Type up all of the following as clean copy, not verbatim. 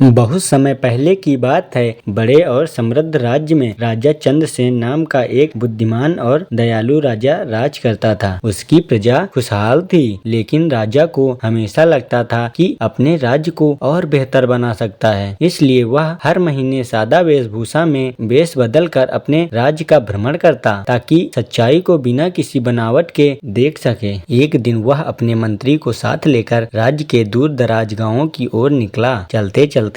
बहुत समय पहले की बात है। बड़े और समृद्ध राज्य में राजा चंद्रसेन नाम का एक बुद्धिमान और दयालु राजा राज करता था। उसकी प्रजा खुशहाल थी, लेकिन राजा को हमेशा लगता था कि अपने राज्य को और बेहतर बना सकता है। इसलिए वह हर महीने सादा वेशभूषा में वेश बदल कर अपने राज्य का भ्रमण करता, ताकि सच्चाई को बिना किसी बनावट के देख सके। एक दिन वह अपने मंत्री को साथ लेकर राज्य के दूर दराज गाँवों की ओर निकला। चलते चलते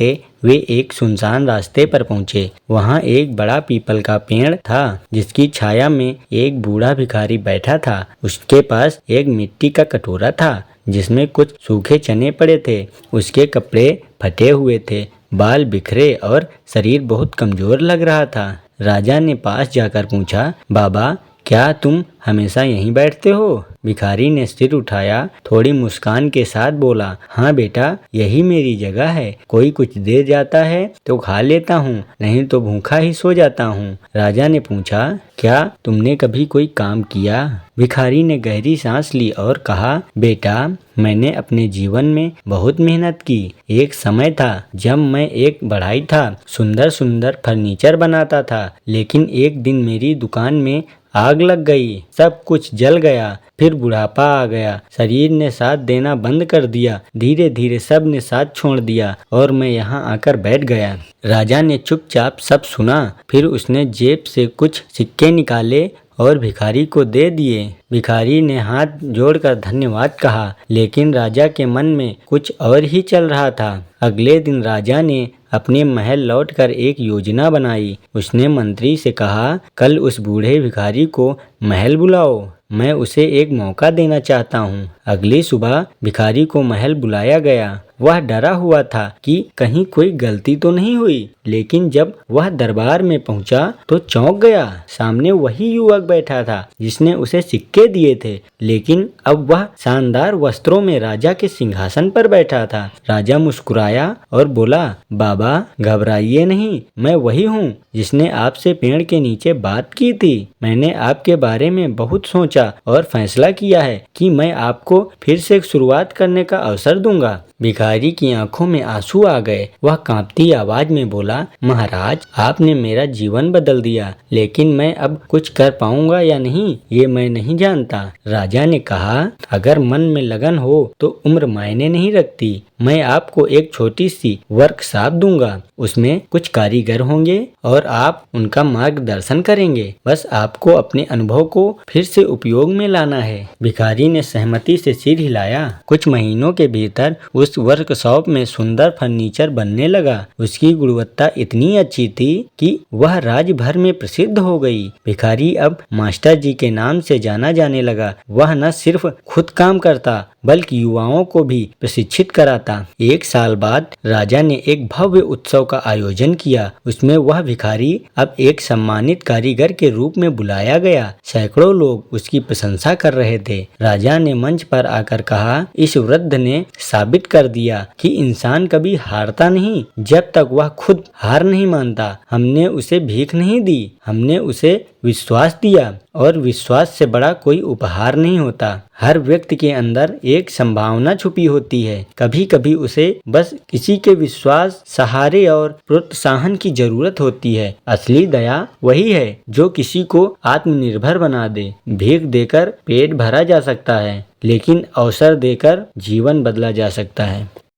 वे एक सुनसान रास्ते पर पहुंचे। वहां एक बड़ा पीपल का पेड़ था, जिसकी छाया में एक बूढ़ा भिखारी बैठा था। उसके पास एक मिट्टी का कटोरा था, जिसमें कुछ सूखे चने पड़े थे। उसके कपड़े फटे हुए थे, बाल बिखरे और शरीर बहुत कमजोर लग रहा था। राजा ने पास जाकर पूछा, बाबा, क्या तुम हमेशा यहीं बैठते हो? भिखारी ने सिर उठाया, थोड़ी मुस्कान के साथ बोला, हाँ बेटा, यही मेरी जगह है। कोई कुछ दे जाता है तो खा लेता हूँ, नहीं तो भूखा ही सो जाता हूँ। राजा ने पूछा, क्या तुमने कभी कोई काम किया? भिखारी ने गहरी सांस ली और कहा, बेटा, मैंने अपने जीवन में बहुत मेहनत की। एक समय था जब मैं एक बढ़ई था, सुंदर सुंदर फर्नीचर बनाता था, लेकिन एक दिन मेरी दुकान में आग लग गई, सब कुछ जल गया। फिर बुढ़ापा आ गया, शरीर ने साथ देना बंद कर दिया। धीरे धीरे सब ने साथ छोड़ दिया और मैं यहाँ आकर बैठ गया। राजा ने चुपचाप सब सुना, फिर उसने जेब से कुछ सिक्के निकाले और भिखारी को दे दिए। भिखारी ने हाथ जोड़कर धन्यवाद कहा, लेकिन राजा के मन में कुछ और ही चल रहा था। अगले दिन राजा ने अपने महल लौटकर एक योजना बनाई। उसने मंत्री से कहा, कल उस बूढ़े भिखारी को महल बुलाओ, मैं उसे एक मौका देना चाहता हूँ। अगली सुबह भिखारी को महल बुलाया गया। वह डरा हुआ था कि कहीं कोई गलती तो नहीं हुई, लेकिन जब वह दरबार में पहुंचा तो चौंक गया। सामने वही युवक बैठा था जिसने उसे सिक्के दिए थे, लेकिन अब वह शानदार वस्त्रों में राजा के सिंहासन पर बैठा था। राजा मुस्कुराया और बोला, बाबा, घबराइए नहीं, मैं वही हूँ जिसने आपसे पेड़ के नीचे बात की थी। मैंने आपके बारे में बहुत सोचा और फैसला किया है कि मैं आपको फिर से शुरुआत करने का अवसर दूंगा। भिखारी की आंखों में आंसू आ गए। वह कांपती आवाज में बोला, महाराज, आपने मेरा जीवन बदल दिया, लेकिन मैं अब कुछ कर पाऊंगा या नहीं, ये मैं नहीं जानता। राजा ने कहा, अगर मन में लगन हो तो उम्र मायने नहीं रखती। मैं आपको एक छोटी सी वर्कशॉप दूंगा, उसमें कुछ कारीगर होंगे और आप उनका मार्गदर्शन करेंगे। बस आपको अपने अनुभव को फिर से उपयोग में लाना है। भिखारी ने सहमति से सिर हिलाया। कुछ महीनों के भीतर उस वर्कशॉप में सुंदर फर्नीचर बनने लगा। उसकी गुणवत्ता इतनी अच्छी थी कि वह राज्य भर में प्रसिद्ध हो गई। भिखारी अब मास्टर जी के नाम से जाना जाने लगा। वह न सिर्फ खुद काम करता, बल्कि युवाओं को भी प्रशिक्षित कराता। एक साल बाद राजा ने एक भव्य उत्सव का आयोजन किया। उसमें वह भिखारी अब एक सम्मानित कारीगर के रूप में बुलाया गया। सैकड़ों लोग उसकी प्रशंसा कर रहे थे। राजा ने मंच पर आकर कहा, इस वृद्ध ने साबित कर दिया कि इंसान कभी हारता नहीं जब तक वह खुद हार नहीं मानता। हमने उसे भीख नहीं दी, हमने उसे विश्वास दिया, और विश्वास से बड़ा कोई उपहार नहीं होता। हर व्यक्ति के अंदर एक संभावना छुपी होती है। कभी कभी उसे बस किसी के विश्वास, सहारे और प्रोत्साहन की जरूरत होती है। असली दया वही है जो किसी को आत्मनिर्भर बना दे। भीख देकर पेट भरा जा सकता है, लेकिन अवसर देकर जीवन बदला जा सकता है।